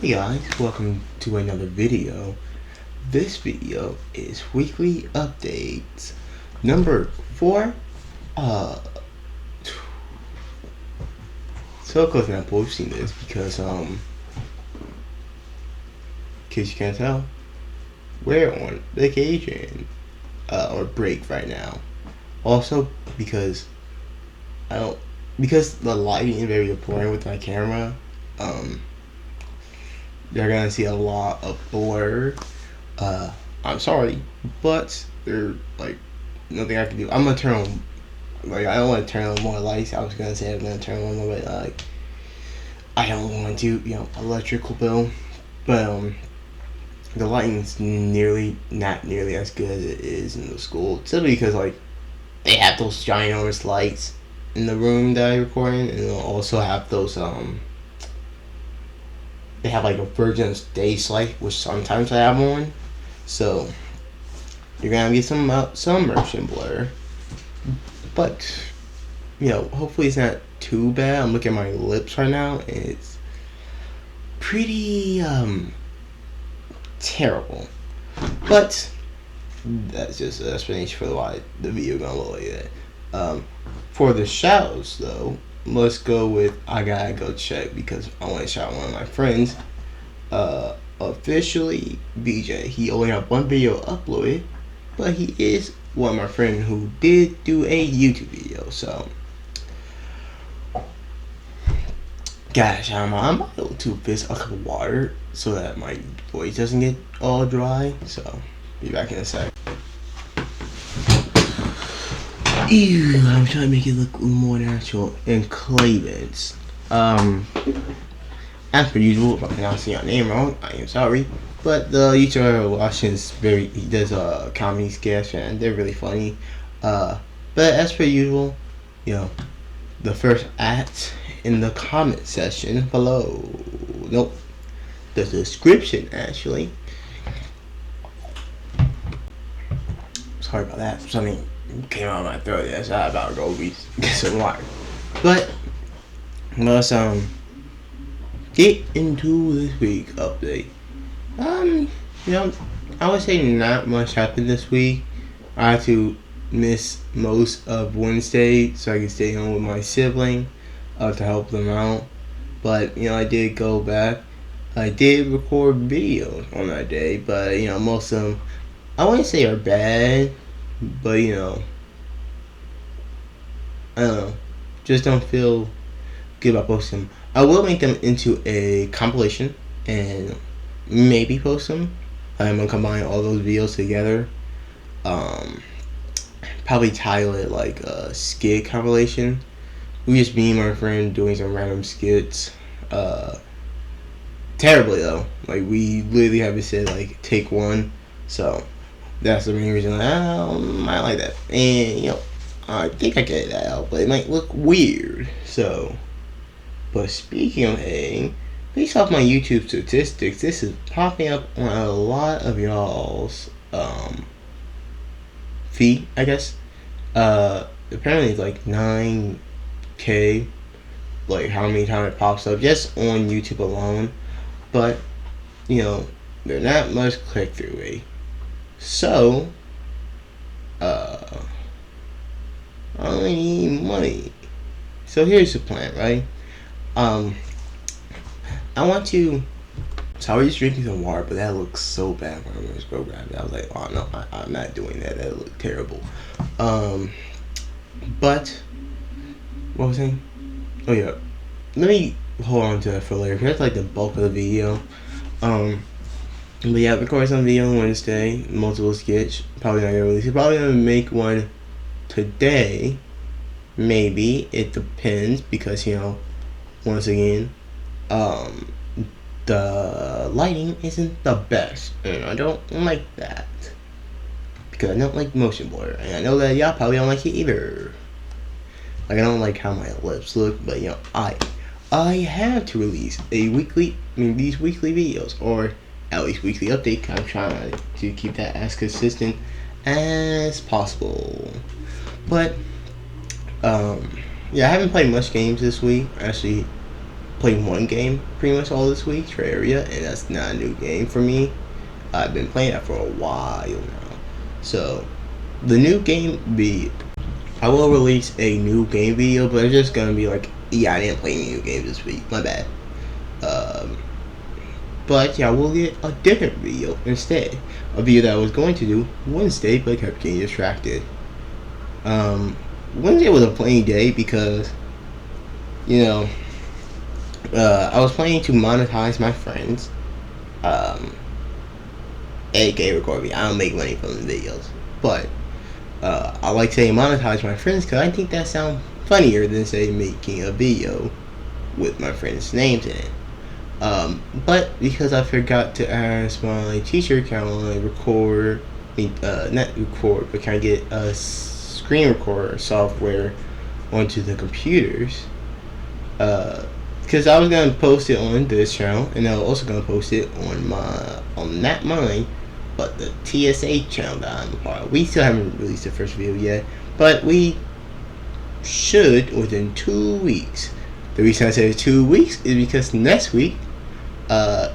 Hey guys, welcome to another video. This video is weekly updates number 4. So of course not posting this because in case you can't tell, we're on vacation or break right now. Also because because the lighting is very important with my camera. They're gonna see a lot of blur. I'm sorry, but there's like nothing I can do. I'm gonna turn on, like, I don't want to turn on more lights. I was gonna say I'm gonna turn on more, but like I don't want to, electrical bill. But the lighting's not nearly as good as it is in the school. Simply because like they have those ginormous lights in the room that I record in, and they'll also have those they have like a version of stage light, which sometimes I have on. So you're gonna get some motion blur, but hopefully it's not too bad. I'm looking at my lips right now, and it's pretty terrible. But that's just an explanation for why the video gonna look like that. For the shoutouts though, let's go with I gotta go check because I want to shout out one of my friends. Officially BJ. He only have one video uploaded, but he is one of my friends who did do a YouTube video. So gosh, I'm a little too pissed. A cup of water so that my voice doesn't get all dry. So be back in a sec. Ew, I'm trying to make it look more natural and Clavens. As per usual, if I'm pronouncing your name wrong, I am sorry. But the YouTuber watching is he does a comedy sketch and they're really funny. But as per usual, the first act in the comment section below. Nope, the description actually. Sorry about that. Something came out of my throat. Yes, I about to go get some water. But let's get into this week update. I would say not much happened this week. I had to miss most of Wednesday so I could stay home with my sibling to help them out. But I did go back. I did record videos on that day, but most of them I wouldn't say are bad, but I don't know, just don't feel good about posting them. I will make them into a compilation and maybe post them. I'm gonna combine all those videos together. Probably title it like a skit compilation. We just me and my friend doing some random skits. Terribly though. Like we literally have to say like take one. So that's the main reason I might like that. And I think I get that out, but it might look weird. So, but speaking of editing, based off my YouTube statistics, this is popping up on a lot of y'all's feed, I guess. Apparently it's like 9K, like how many times it pops up just on YouTube alone. But there's not much click through rate. So I only need money. So here's the plan, right? I want to. So I was just drinking some water, but that looks so bad when I was go grab it. I was like, oh no, I'm not doing that. That looked terrible. But what was I saying? Oh yeah, let me hold on to that for later. That's like the bulk of the video. But yeah, recording some video on Wednesday, multiple sketch. Probably not gonna release it. Probably gonna make one today. Maybe it depends because once again, the lighting isn't the best, and I don't like that because I don't like motion blur, and I know that y'all probably don't like it either. Like I don't like how my lips look, but I have to release these weekly videos, or at least weekly update. I'm trying to keep that as consistent as possible. But I haven't played much games this week. Actually, played one game pretty much all this week, Terraria, and that's not a new game for me. I've been playing that for a while now. So the new game be I will release a new game video, but it's just gonna be like, yeah, I didn't play any new games this week. My bad. Um, but yeah, we'll get a different video instead. A video that I was going to do Wednesday, but kept getting distracted. Um, Wednesday was a playing day because, you know, I was planning to monetize my friends, um, aka record me. I don't make money from the videos, but I like saying monetize my friends because I think that sounds funnier than say making a video with my friends' names in it. But because I forgot to ask my teacher, can I record, not record, but can I get a screen recorder software onto the computers? Because I was gonna post it on this channel, and I was also gonna post it on not mine, but the TSA channel that I'm a part of. We still haven't released the first video yet, but we should within 2 weeks. The reason I say 2 weeks is because next week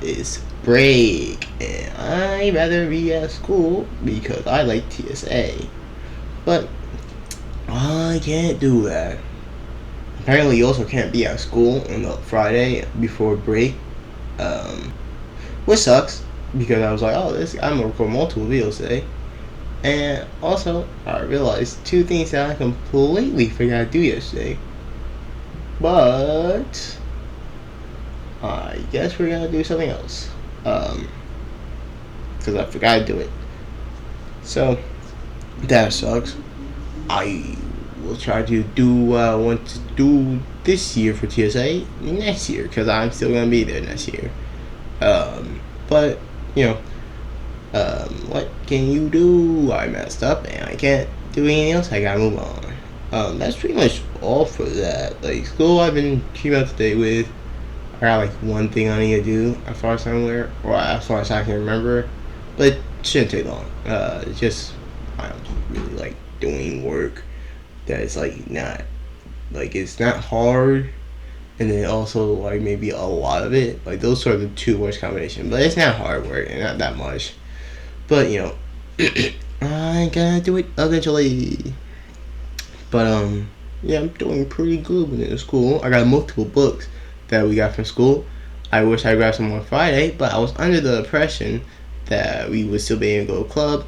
is break, and I'd rather be at school because I like TSA, but I can't do that. Apparently, you also can't be at school on the Friday before break, which sucks because I was like, oh, I'm gonna record multiple videos today. And also, I realized two things that I completely forgot to do yesterday. But I guess we're gonna do something else. Because I forgot to do it. So that sucks. I will try to do what I want to do this year for TSA next year because I'm still gonna be there next year. But you know, what can you do? I messed up and I can't do anything else. I gotta move on. That's pretty much all for that. Like school, I've been keeping up to date with. I got like one thing I need to do as far as I'm aware, or as far as I can remember, but it shouldn't take long. It's just I don't really like doing work that's like not like it's not hard, and then also like maybe a lot of it. Like those are the two worst combination, but it's not hard work and not that much. But you know, I gotta do it eventually. But yeah, I'm doing pretty good in school. I got multiple books that we got from school. I wish I grabbed some on Friday, but I was under the impression that we would still be able to go to a club.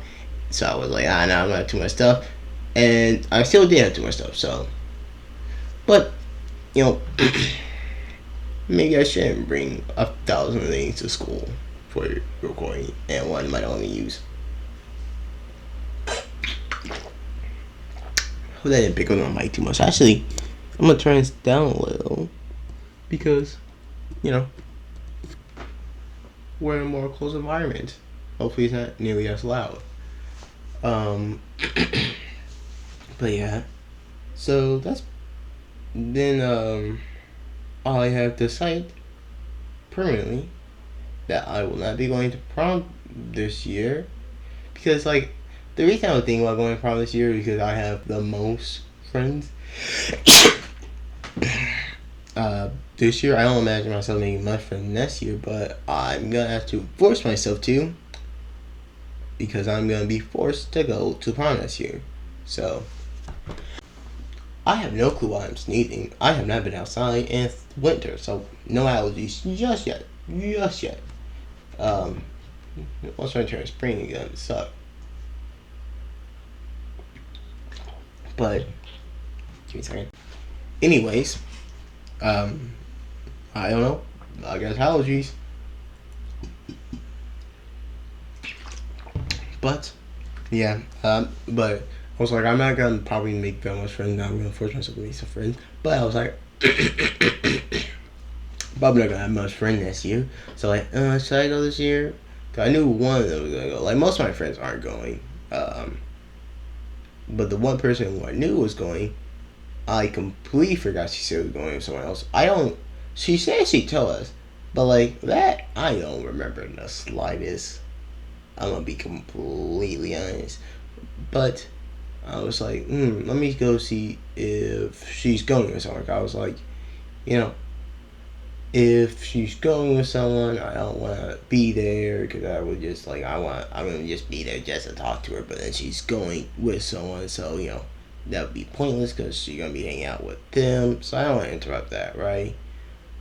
So I was like, nah, I'm gonna have too much stuff. And I still did have too much stuff, so. But, you know, maybe I shouldn't bring 1,000 things to school for recording, and one might only use. Hope that didn't pick up on my mic too much. Actually, I'm gonna turn this down a little because, you know, we're in a more closed environment. Hopefully, it's not nearly as loud. But yeah, so that's then. I have decided permanently that I will not be going to prom this year because, like, the reason I was thinking about going to prom this year is because I have the most friends. This year, I don't imagine myself making much friends next year, but I'm gonna have to force myself to because I'm gonna be forced to go to prom next year. So I have no clue why I'm sneezing. I have not been outside and it's winter, so no allergies just yet. Just yet. Once I turn spring again, it sucks. But give me a second. Anyways, I don't know. I guess allergies. But yeah, but I was like, I'm not gonna probably make that much friends. Now I'm gonna force myself to make some friends. But I was like, probably not gonna have much friends this year. So like, should I go this year? Cause I knew one of them was gonna go. Like most of my friends aren't going. But the one person who I knew was going, I completely forgot she said was going with someone else. I don't. She said she'd tell us, but like that, I don't remember in the slightest. I'm gonna be completely honest. But I was like, let me go see if she's going or something. I was like, you know, if she's going with someone, I don't want to be there because I would just like I'm gonna just be there just to talk to her. But then she's going with someone, so that would be pointless because she's gonna be hanging out with them. So I don't want to interrupt that, right?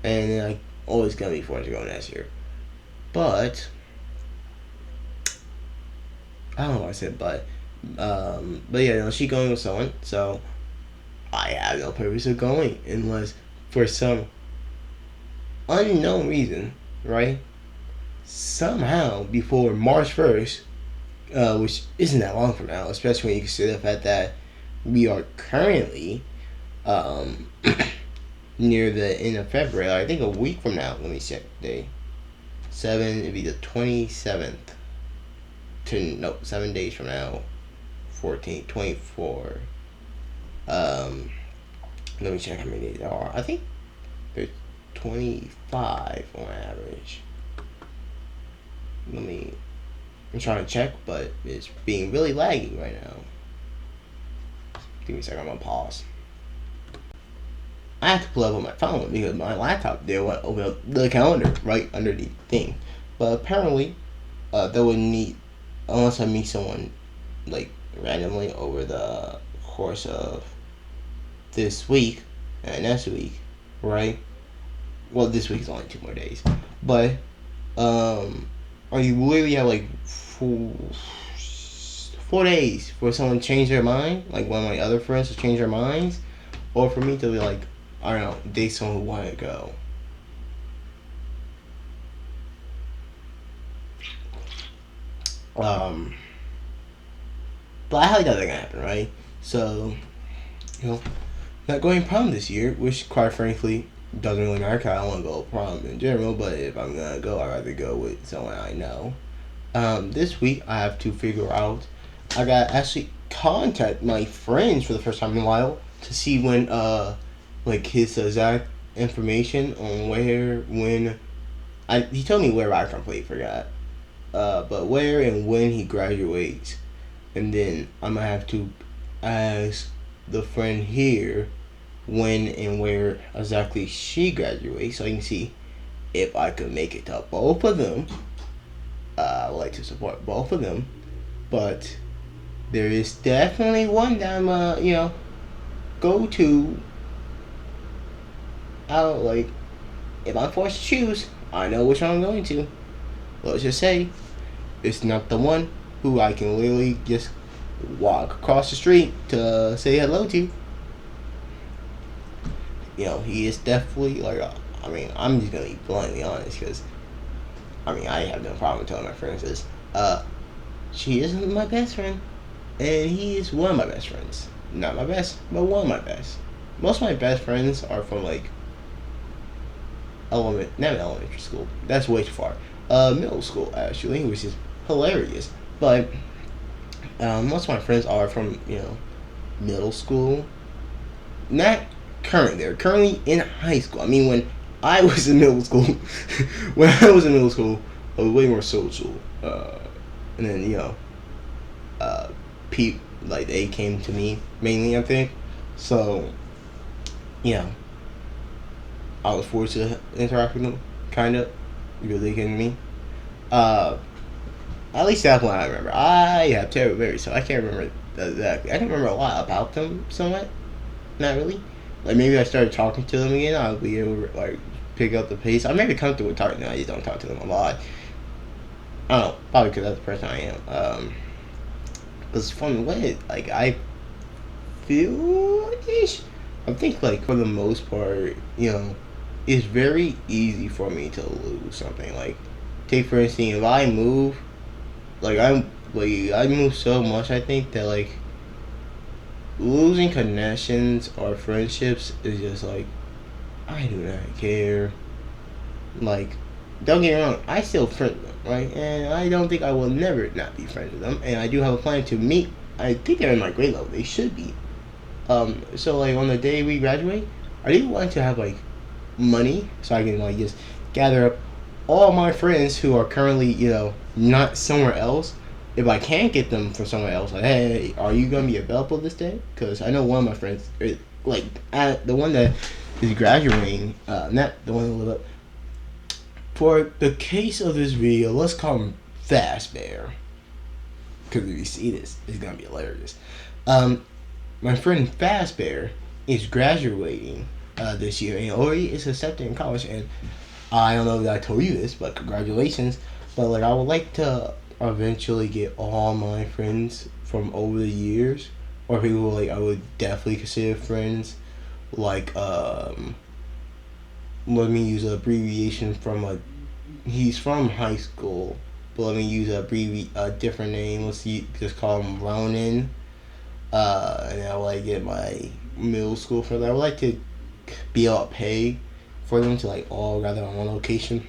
And then I always gonna be forced to go next year. But I don't know what I said, but yeah, she's going with someone, so I have no purpose of going unless for some unknown reason, right? Somehow before March 1st, which isn't that long from now, especially when you consider the fact that we are currently um, near the end of February. I think a week from now, let me check the day. it'd be the 27th. No, 7 days from now. 14, 24. Let me check how many days there are. I think there's 25 on average. I'm trying to check, but it's being really laggy right now. Give me a second, I'm gonna pause. I have to pull up on my phone because my laptop there won't open up the calendar right underneath the thing. But apparently, they would need, unless I meet someone like randomly over the course of this week and next week, right? Well, this week is only 2 more days, but you literally have like 4 days for someone to change their mind, like one of my other friends to change their minds, or for me to be like, I don't know, date someone who wanted to go. But I highly doubt that's gonna happen, right? So, not going prom this year, which quite frankly doesn't really matter because I don't want to go to prom in general. But if I'm gonna go, I'd rather go with someone I know. This week I have to figure out. I got to actually contact my friends for the first time in a while to see when like his exact information on where when. He told me where I completely forgot. But where and when he graduates, and then I'm gonna have to ask the friend here when and where exactly she graduates, so I can see if I could make it to both of them. I would like to support both of them, but there is definitely one that I'm go to. Out like if I'm forced to choose, I know which one I'm going to. Let's just say it's not the one who I can literally just walk across the street to say hello to. He is definitely like, I'm just gonna be bluntly honest because, I have no problem telling my friends this. She isn't my best friend, and he is one of my best friends. Not my best, but one of my best. Most of my best friends are from like not elementary school. That's way too far. Middle school actually, which is hilarious. But most of my friends are from middle school. Not current. They're currently in high school. When I was in middle school, I was way more social. And then like they came to me mainly, I think. So I was forced to interact with them, kind of. You're really kidding me? At least that's what I remember. I have terrible memory, so I can't remember exactly. I can remember a lot about them, somewhat. Not really. Like, maybe I started talking to them again, I'll be able to, like, pick up the pace. I'm maybe comfortable with talking to them, I just don't talk to them a lot. I don't know, probably because that's the person I am. It's fun way. Like, I feel-ish. I think, like, for the most part, it's very easy for me to lose something. Like, take for instance, if I move, I move so much. I think that like losing connections or friendships is just like I do not care. Like, don't get me wrong, I still friend them, right? And I don't think I will never not be friends with them. And I do have a plan to meet. I think they're in my grade level. They should be. So like on the day we graduate, I do want to have like money so I can like just gather up all my friends who are currently not somewhere else. If I can't get them from somewhere else, like, hey, are you gonna be available this day? Because I know one of my friends, the one that is graduating, not the one who live up, for the case of this video, let's call him Fast Bear. Because if you see this, it's gonna be hilarious. My friend Fast Bear is graduating this year and already is accepted in college. And I don't know if I told you this, but congratulations. But like, I would like to eventually get all my friends from over the years, or people like I would definitely consider friends. Like, let me use an abbreviation from he's from high school, but let me use a different name. Just call him Ronan. And I would like get my middle school friends. I would like to be able to pay for them to like all gather on one location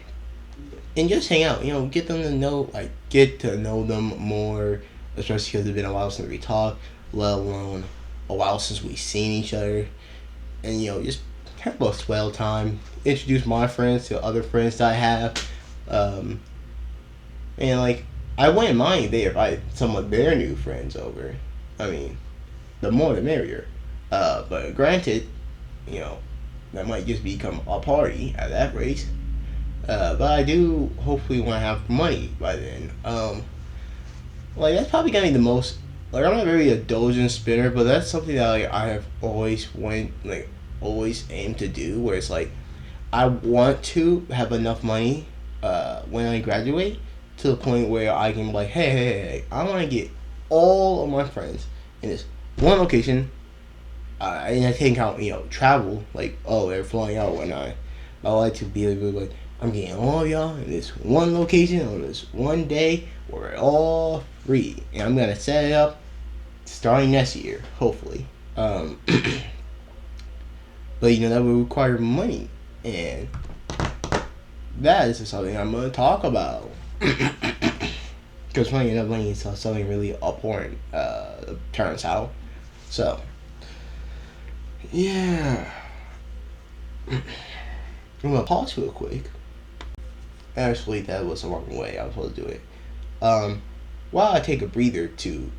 and just hang out. Get them to get to know them more, especially because it's been a while since we talked, let alone a while since we've seen each other, and just have a swell time. Introduce my friends to other friends that I have, and like I wouldn't mind if they invite some of their new friends over. I mean, the more the merrier. But granted, that might just become a party at that rate. But I do hopefully want to have money by then. That's probably gonna be the most. Like, I'm not very indulgent spinner, but that's something that I have always always aimed to do. Where it's like, I want to have enough money when I graduate to the point where I can be like, hey, I want to get all of my friends in this one location. And I take out travel, like, they're flying out when I like to be able to like, I'm getting all of y'all in this one location on this one day where we're all free, and I'm gonna set it up starting next year, hopefully. But that would require money, and that is something I'm gonna talk about. Because funny enough, money is something really important. Turns out, so yeah. I'm gonna pause real quick. Actually, that was the wrong way I was supposed to do it. While I take a breather to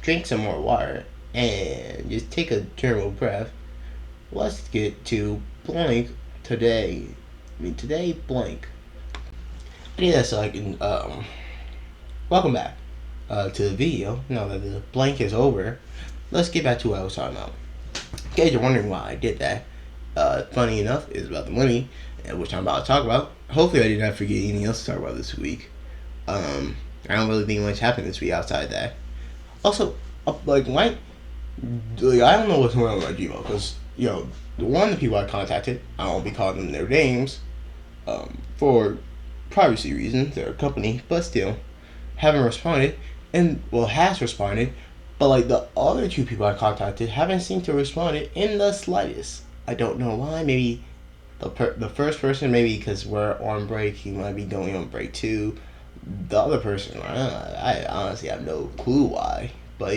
drink some more water and just take a general breath, let's get to blank today. Today, blank. I did that so I can, welcome back to the video. Now that the blank is over, let's get back to what I was talking about. In case you're wondering why I did that, funny enough, is about the money, which I'm about to talk about. Hopefully I did not forget anything else to talk about this week. I don't really think much happened this week outside that. Also, I don't know what's going on with my Gmail, because, one of the people I contacted, I won't be calling them their names, for privacy reasons, they're a company, but still, haven't responded, has responded, but the other two people I contacted haven't seemed to respond in the slightest. I don't know why. Maybe the first person, maybe because we're on break, he might be going on break too. The other person, I honestly have no clue why. But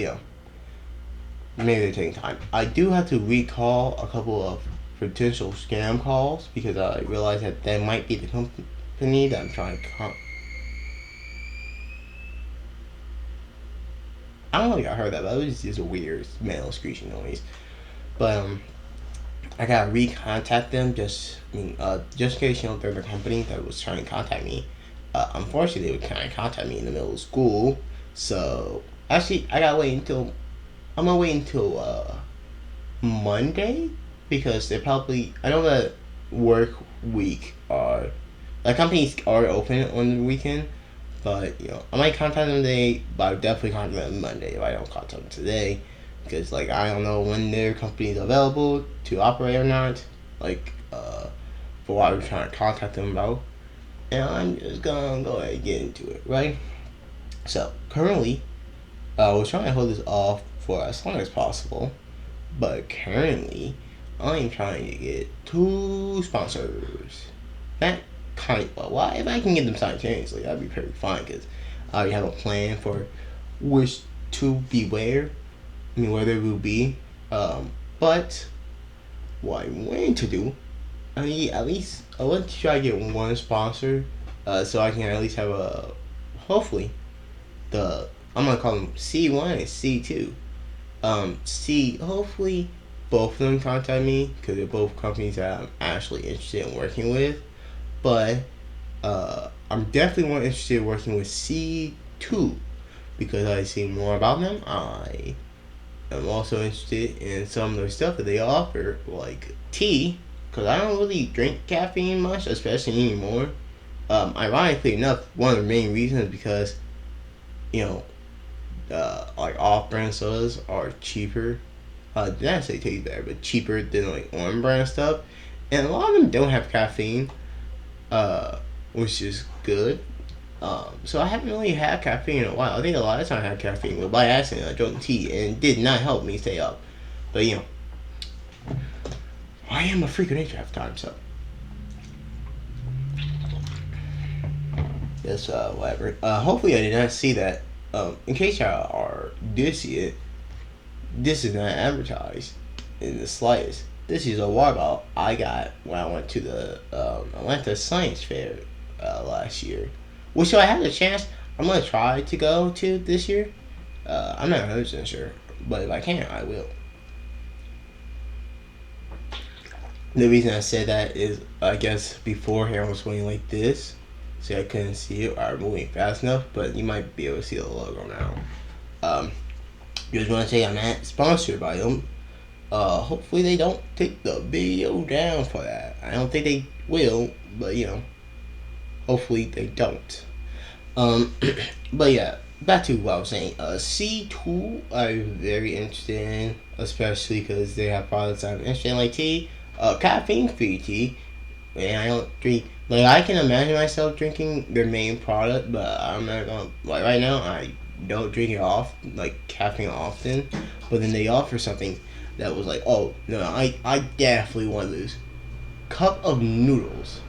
maybe they're taking time. I do have to recall a couple of potential scam calls because I realized that might be the company that I'm trying to I don't know if y'all heard that, but it was just a weird male screeching noise. But I gotta recontact them just in case they're the company that was trying to contact me. Unfortunately, they would kind of contact me in the middle of school. So actually, I'm gonna wait until Monday, because they probably, I know that work week companies are open on the weekend, but I might contact them today, but I'll definitely contact them Monday if I don't contact them today, because I don't know when their company is available to operate or not, for what I'm trying to contact them about. And I'm just gonna go ahead and get into it, right? So currently, I was trying to hold this off for as long as possible, but currently I'm trying to get 2 sponsors. That well, if I can get them simultaneously, that'd be pretty fine, because I already have a plan for which to beware. Where they will be. But what I'm going to do, I want to try to get 1 sponsor, so I can at least have hopefully, I'm gonna call them C1 and C2. Hopefully both of them contact me, because they're both companies that I'm actually interested in working with. But I'm definitely more interested in working with C2 because I see more about them. I'm also interested in some of the stuff that they offer, like tea, because I don't really drink caffeine much, especially anymore. Ironically enough, one of the main reasons is because, you know, like off-brand sodas are cheaper. Did I say taste better, but cheaper than like on-brand stuff, and a lot of them don't have caffeine, uh, which is good. So I haven't really had caffeine in a while. I think the last time I had caffeine was by accident. I drank tea and it did not help me stay up. But you know, I am a freak of nature half the time, so yes, whatever. Hopefully I did not see that. In case y'all did see it, this is not advertised in the slightest. This is a water bottle I got when I went to the Atlanta Science Fair last year. Which I had a chance. I'm gonna try to go to this year. I'm not 100% sure, but if I can, I will. The reason I said that is, I guess beforehand I was going like this, so I couldn't see it or moving fast enough. But you might be able to see the logo now. Just want to say I'm not sponsored by them. Hopefully they don't take the video down for that. I don't think they will, but you know, hopefully they don't. But yeah, back to what I was saying. C2 I'm very interested in, especially because they have products I'm interested in, like tea, caffeine free tea. And I don't drink, like, I can imagine myself drinking their main product, but I'm not gonna, like, right now, I don't drink it like, caffeine often. But then they offer something that was like, oh, no, I definitely want this cup of noodles.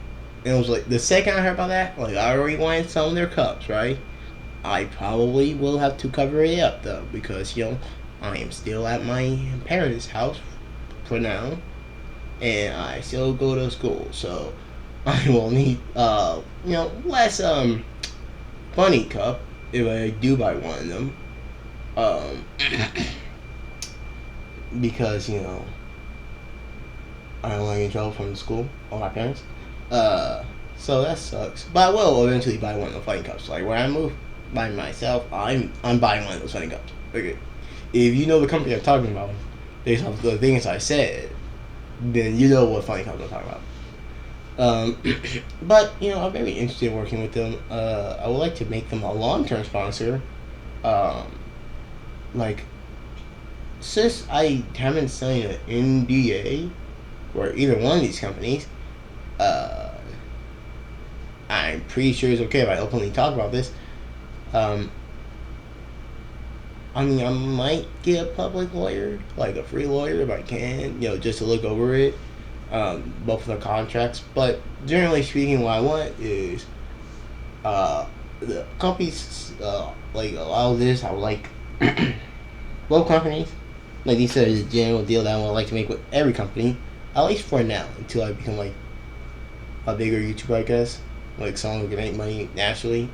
And it was like, the second I heard about that, like, I already wanted some of their cups, right? I probably will have to cover it up, though, because, you know, I am still at my parents' house for now, and I still go to school, so I will need, less, funny cup if I do buy one of them, um, because, you know, I don't want to get in trouble from the school or my parents. So that sucks. But I will eventually buy one of the fighting cups. Like when I move by myself, I'm buying one of those fighting cups. Okay. If you know the company I'm talking about, based off the things I said, then you know what fighting cups I'm talking about. But you know, I'm very interested in working with them. I would like to make them a long-term sponsor. Um, like since I haven't signed an NDA for either one of these companies, uh, I'm pretty sure it's okay if I openly talk about this. Um, I mean, I might get a public lawyer, like a free lawyer, if I can, you know, just to look over it, both of the contracts. But generally speaking, what I want is the companies like allow this. I would like both companies. Like these is a general deal that I would like to make with every company, at least for now, until I become like a bigger YouTuber, I guess, like someone who can make money naturally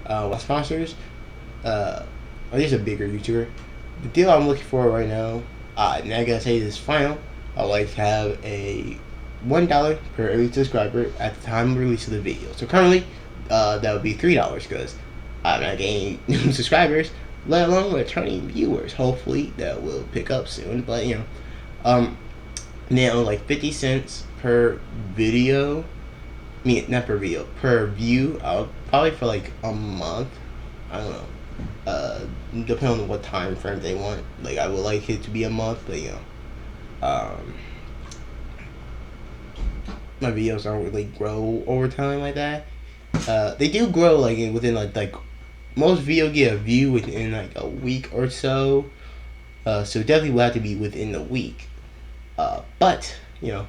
with sponsors. Or just a bigger YouTuber. The deal I'm looking for right now, and I gotta say this is final. I would like to have a $1 per every subscriber at the time of release of the video. So currently, that would be $3 because I'm not getting new subscribers, let alone returning viewers. Hopefully that will pick up soon. But you know, now like 50 cents per video. I mean, not per video, per view. I'll probably for like a month. I don't know. Depending on what time frame they want. Like I would like it to be a month, but you know, my videos don't really grow over time like that. They do grow like within like most video get a view within like a week or so. So definitely will have to be within the week. But you know,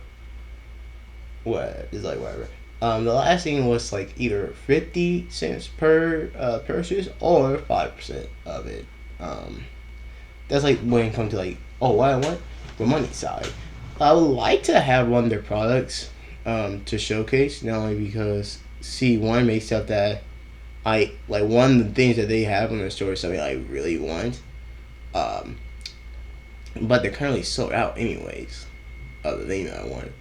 what is like whatever. The last thing was like either 50 cents per purchase or 5% of it. That's like when it comes to like, oh, what I want, the money side. I would like to have one of their products to showcase, not only because C1 makes stuff that I like. One of the things that they have on their store is something I really want, um, but they're currently sold out anyways. The thing that I want,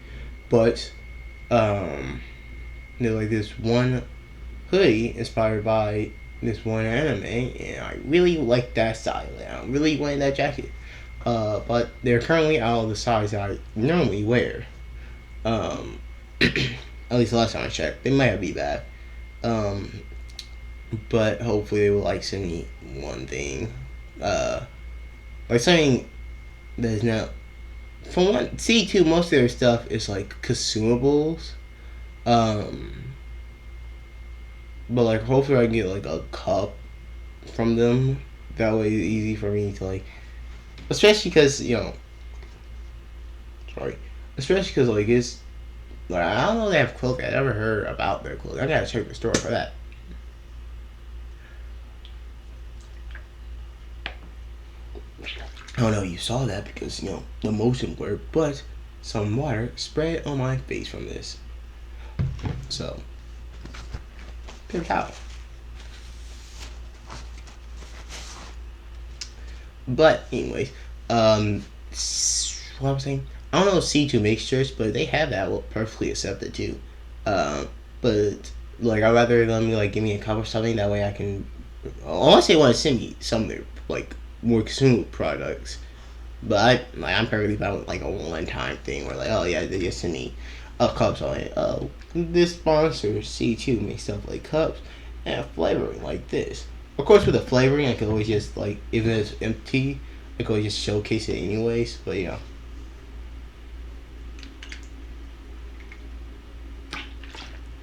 but They're like this one hoodie inspired by this one anime, and I really like that style. And I really wanted that jacket. But they're currently out of the size I normally wear. Um, at least the last time I checked, they might be back. Um, but hopefully they will like send me one thing, like something that is not. From one C2, most of their stuff is like consumables. Um, but like hopefully I can get like a cup from them. That way it's easy for me to like, especially because sorry, especially because like it's like I don't know if they have clothing. I never heard about their clothing. I gotta check the store for that. I don't know if you saw that because the motion blur, but some water spread on my face from this. So, pick out. But anyways, what I was saying, I don't know if C2 makes shirts, but they have that. Well, perfectly accepted too. But like I'd rather them like give me a cup or something. That way I can, unless they want to send me some of their like more consumable products. But I'm perfectly fine with like a one time thing where like, oh yeah, they just send me cups on it. Oh, this sponsor C2 makes stuff like cups and flavoring like this. Of course, with the flavoring, I can always just like even if it's empty, I can always just showcase it anyways. But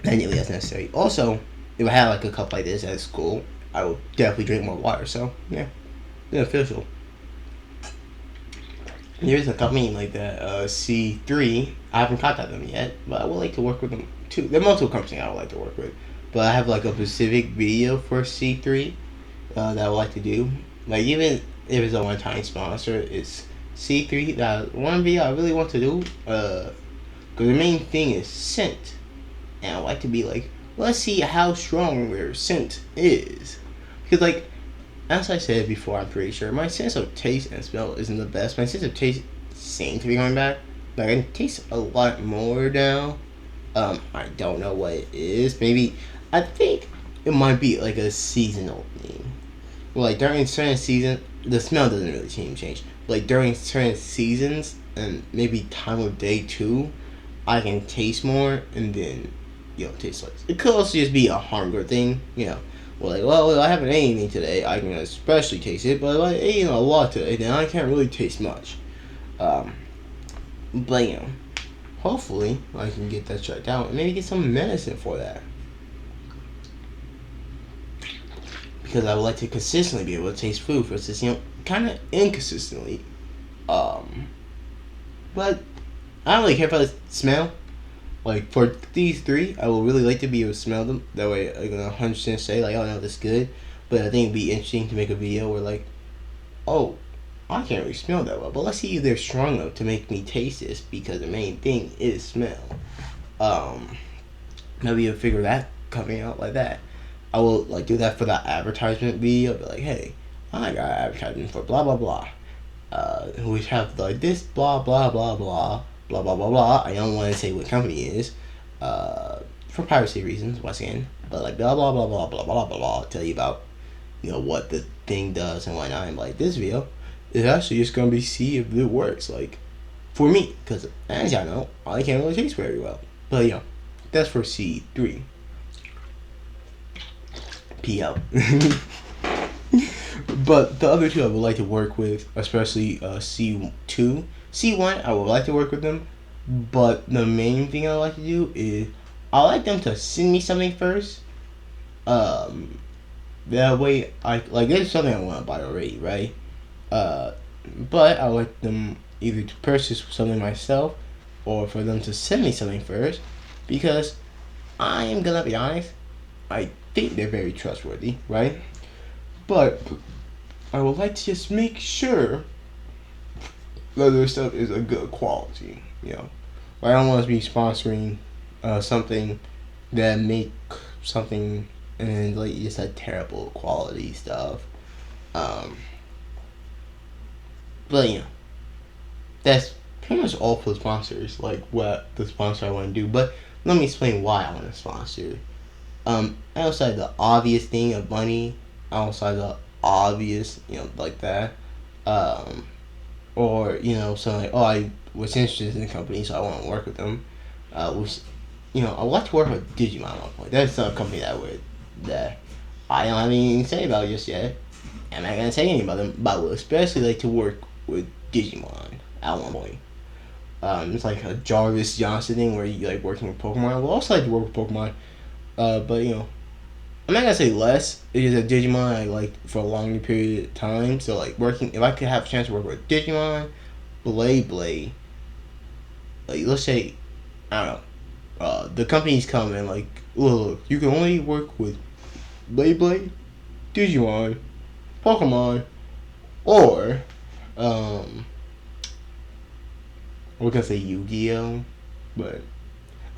not nearly as necessary. Also, if I had like a cup like this at school, I would definitely drink more water. So yeah, beneficial. There's a company like that, C3. I haven't contacted them yet, but I would like to work with them too. There are multiple companies I would like to work with, but I have like a specific video for C3 that I would like to do. Like even if it's a one-time sponsor, it's C3. That one video I really want to do. Because the main thing is scent, and I like to be like, let's see how strong their scent is, because like as I said before, I'm pretty sure my sense of taste and smell isn't the best. My sense of taste seems to be going back, but I can taste a lot more now. I don't know what it is. Maybe I think it might be like a seasonal thing. Like during certain seasons, the smell doesn't really change. Like during certain seasons and maybe time of day too, I can taste more and then taste less. It could also just be a hunger thing. Well, like, well, I haven't ate anything today. I can especially taste it, but if I ate a lot today, then I can't really taste much. Um, but hopefully I can get that shut down and maybe get some medicine for that. Because I would like to consistently be able to taste food versus kind of inconsistently. Um, but I don't really care for the smell. Like for these three, I would really like to be able to smell them. That way, I can 100% say like, "Oh no, this is good." But I think it'd be interesting to make a video where like, "Oh, I can't really smell that well, but let's see if they're strong enough to make me taste this." Because the main thing is smell. Um, Maybe you'll figure that coming out like that. I will like do that for the advertisement video. Be like, "Hey, I got advertisement for blah blah blah." We have like this blah blah blah blah blah blah blah blah. I don't want to say what company it is, for privacy reasons once again. But like blah blah blah blah blah blah blah blah. Tell you about what the thing does and whatnot. I'm like this video is actually just gonna be see if it works like for me because as y'all know I can't really taste very well. But that's for C3. P out. But the other two I would like to work with, especially C2. C1, I would like to work with them, but the main thing I like to do is I like them to send me something first. That way, there's something I want to buy already, right? But I like them either to purchase something myself or for them to send me something first because I am gonna be honest, I think they're very trustworthy, right? But I would like to just make sure that their stuff is a good quality. I don't want to be sponsoring something that make something and like just a terrible quality stuff. Um, but that's pretty much all for the sponsors. Like what the sponsor I want to do, but let me explain why I want to sponsor. Outside the obvious thing of money, outside the obvious, like that, um, or something like, oh, I was interested in the company, so I want to work with them. Which, I would like to work with Digimon at one point. That's a company that I don't have anything to say about just yet. I'm not gonna say anything about them, but I would especially like to work with Digimon at one point. It's like a Jarvis Johnson thing where you like working with Pokemon. I would also like to work with Pokemon, but I'm not gonna say less. It is a Digimon I like for a longer period of time. So like working, if I could have a chance to work with Digimon, Blade, like let's say, I don't know, the companies come and like, look, you can only work with Blade, Digimon, Pokemon, or we're gonna say Yu-Gi-Oh, but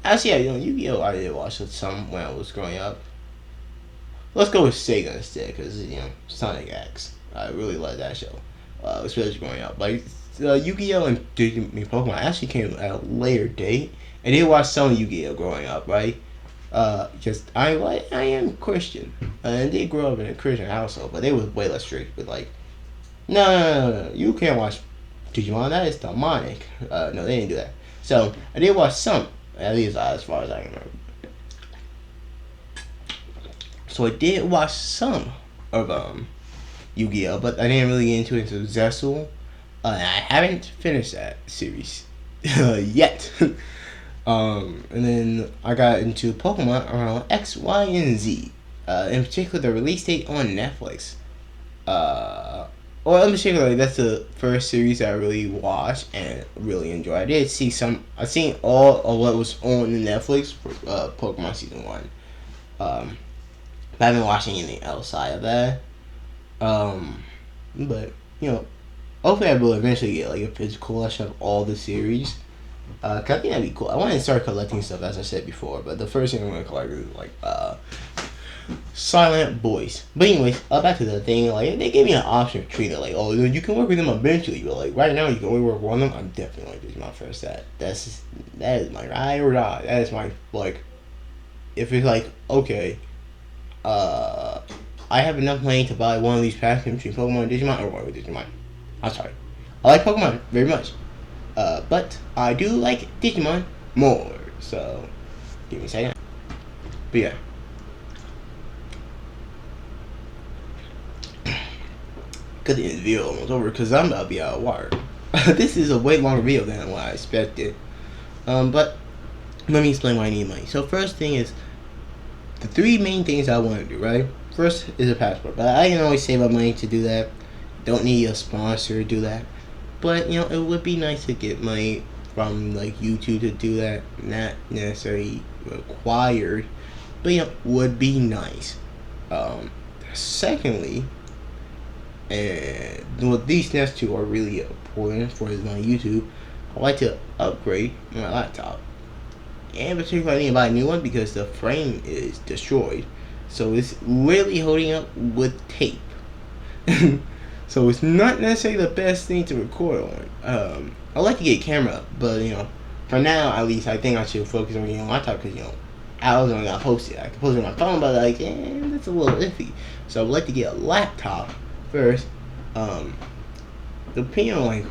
actually, yeah, Yu-Gi-Oh I did watch it some when I was growing up. Let's go with Sega instead, because Sonic X. I really like that show, especially growing up. Like Yu-Gi-Oh and Pokemon actually came at a later date. I did watch some Yu-Gi-Oh growing up, right? Because I am Christian, and they grew up in a Christian household, but they was way less strict. But like, no, you can't watch Digimon. That is demonic. No, they didn't do that. So I did watch some, at least as far as I can remember. So I did watch some of Yu-Gi-Oh, but I didn't really get into it until Zessel. I haven't finished that series yet. And then I got into Pokemon around X, Y, and Z. In particular, the release date on Netflix. Or in particular, that's the first series that I really watched and really enjoyed. I did see some. I seen all of what was on the Netflix for Pokemon Season 1. I haven't watched anything outside of that. But hopefully I will eventually get like a physical collection of all the series. Cause I think that'd be cool. I want to start collecting stuff as I said before, but the first thing I'm gonna collect is like Silent Boys. But anyways, back to the thing. Like they gave me an option of treating it like, oh, you can work with them eventually, but like right now you can only work with one of them. I'm definitely like, this is my first that. That is my ride or die. That is my like. If it's like okay, I have enough money to buy one of these packs between Pokemon and Digimon, or work with Digimon. I'm sorry. I like Pokemon very much. But I do like Digimon more. So, give me a second. But yeah. Cause the video almost over because I'm about to be out of water. This is a way longer video than what I expected. But let me explain why I need money. So first thing is the three main things I want to do, right? First is a passport, but I can always save up money to do that. Don't need a sponsor to do that. But it would be nice to get money from like YouTube to do that. Not necessarily required, but would be nice. Secondly, and these next two are really important for my YouTube. I like to upgrade my laptop, and particularly I need to buy a new one because the frame is destroyed, so it's really holding up with tape. So it's not necessarily the best thing to record on. I like to get a camera, but for now at least, I think I should focus on getting a laptop because I was only gonna post it. I could post it on my phone, but like, that's a little iffy. So I would like to get a laptop first. Depending on like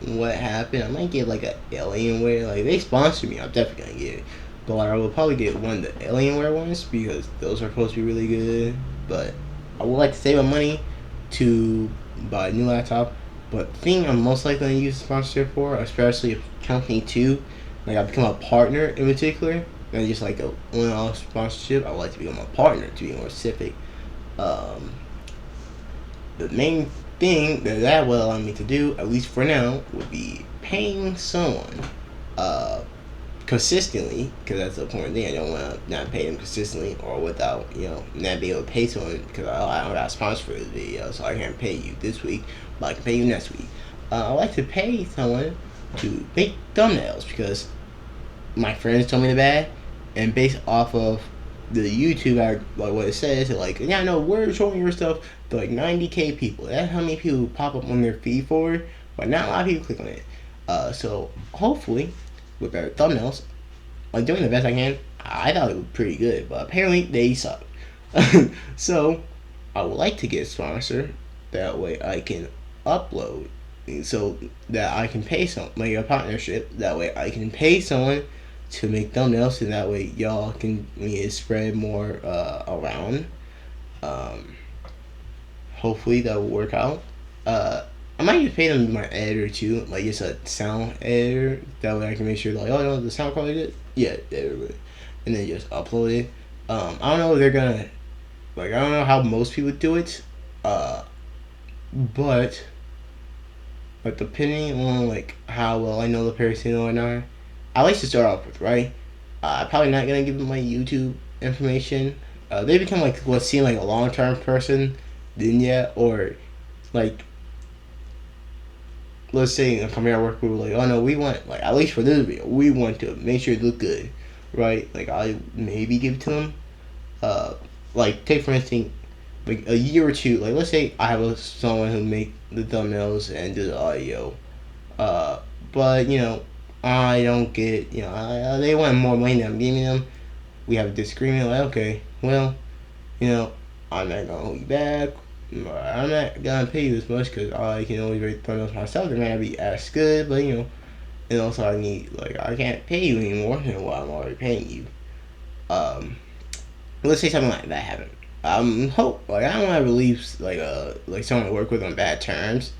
what happened, I might get like an Alienware. Like they sponsor me, I'm definitely gonna get it. But like, I will probably get one of the Alienware ones because those are supposed to be really good. But I would like to save my money to buy a new laptop. But the thing I'm most likely going to use the sponsorship for, especially if company 2, like I become a partner in particular, and just like a one-off sponsorship, I would like to become a partner to be more specific. The main thing that would allow me to do, at least for now, would be paying someone consistently, because that's the important thing. I don't want to not pay them consistently or without not be able to pay someone because I don't got a sponsor for this video, so I can't pay you this week, but I can pay you next week. I like to pay someone to make thumbnails because my friends told me the bad, and based off of the YouTube, like what it says, like no, we're showing your stuff to like 90K people. That's how many people pop up on their feed for it, but not a lot of people click on it. So hopefully with better thumbnails, like doing the best I can. I thought it was pretty good, but apparently they suck. So I would like to get a sponsor. That way I can upload, so that I can pay some, like a partnership. That way I can pay someone to make thumbnails, and that way y'all can spread more around. Um, Hopefully that will work out. I might just pay them my editor too, like just a sound editor. That way I can make sure like, oh, no, the sound quality good. Yeah, editor, and then just upload it. I don't know if they're gonna like. I don't know how most people do it. Uh, but depending on like how well I know the person or not, I like to start off with right. I'm probably not gonna give them my YouTube information. They become like what seem like a long term person, then yeah, or like let's say a company I work with, like, oh no, we want like at least for this video, we want to make sure it look good, right? Like I maybe give it to them. Uh, like take for instance, like a year or two. Like let's say I have someone who make the thumbnails and do the audio. Uh, but I don't get they want more money than I'm giving them. We have a disagreement. Like okay, well, you know, I'm not gonna hold you back. I'm not gonna pay you as much because I can only rate thumbnails myself. They're not gonna be as good, but and also I need like I can't pay you anymore than what I'm already paying you. Um, let's say something like that happened. Hope like I don't want to leave like someone to work with on bad terms.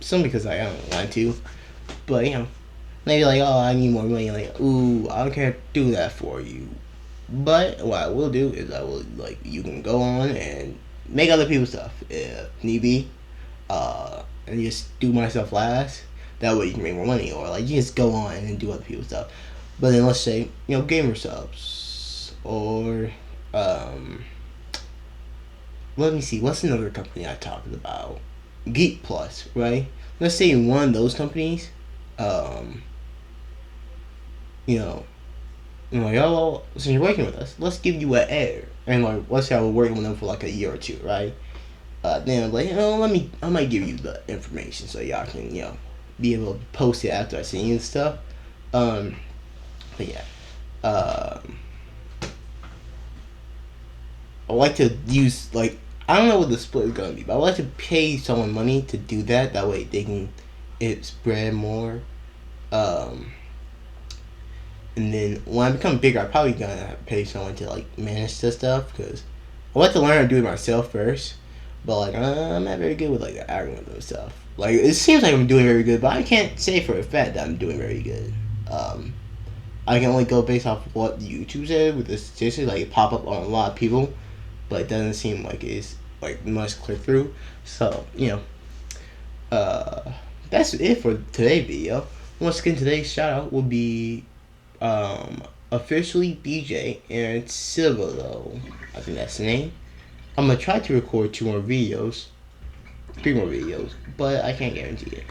Some because I don't want to, but maybe like oh I need more money. Like ooh I can't do that for you. But what I will do is I will like you can go on and make other people's stuff if need be, and just do my stuff last. That way you can make more money, or like you just go on and do other people's stuff. But then let's say gamer subs or let me see what's another company I talked about, Geek Plus, right? Let's say one of those companies, um, you know like, oh, well, since you're working with us, let's give you an air. And, like, let's say I was working with them for, like, a year or two, right? Then I'm like, I might give you the information so y'all can, be able to post it after I send you the stuff. Um, but, yeah. I like to use, like, I don't know what the split is going to be, but I like to pay someone money to do that. That way they can, it spread more. And then when I become bigger, I'm probably gonna pay someone to like manage this stuff because I like to learn how to do it myself first. But like I'm not very good with like the algorithm stuff. Like it seems like I'm doing very good, but I can't say for a fact that I'm doing very good. I can only go based off of what YouTube said with the statistics. Like it pop up on a lot of people, but it doesn't seem like it's like much click through. So that's it for today's video. Once again, today's shout out will be officially BJ and Silvalo. I think that's the name. I'm gonna try to record 2 more videos, 3 more videos, but I can't guarantee it.